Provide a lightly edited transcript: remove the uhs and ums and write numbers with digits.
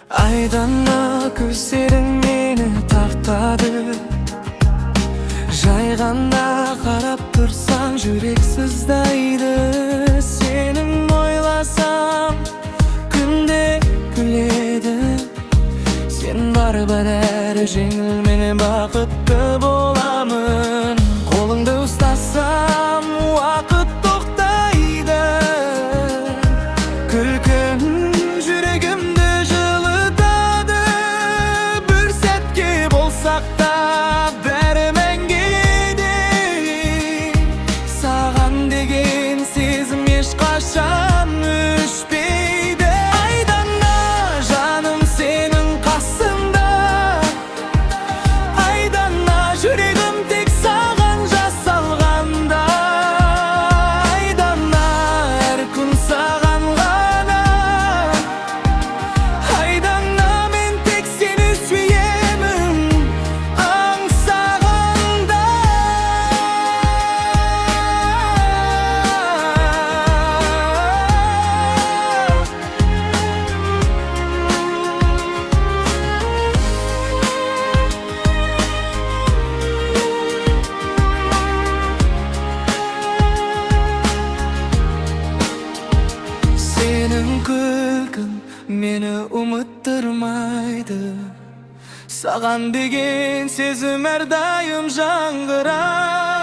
Айдана көздерің мені тартады, жай ғана қарап тұрсаң жүрек сыздайды. Сенің ойласам күнде күледі, сен бар бәрі жеңіл, мен бақытты боламын. Қолыңды ұстасам уақыт тоқтайды, күлкің жүрегімді жылытады. Бір сәтке болсақ та бәрі мәңгеде, саған деген сезім ешқашан өшпейді. Айдана жаным сенің қасыңда, айдана жүрегім тек саған жасалғанда. Айдана әр күн саған ғана, айдана мен тек сені сүйемін аңсағанда. Сенің күлкің мені ұмыттырмайды, саған деген сезім әрдайым жаңғырады.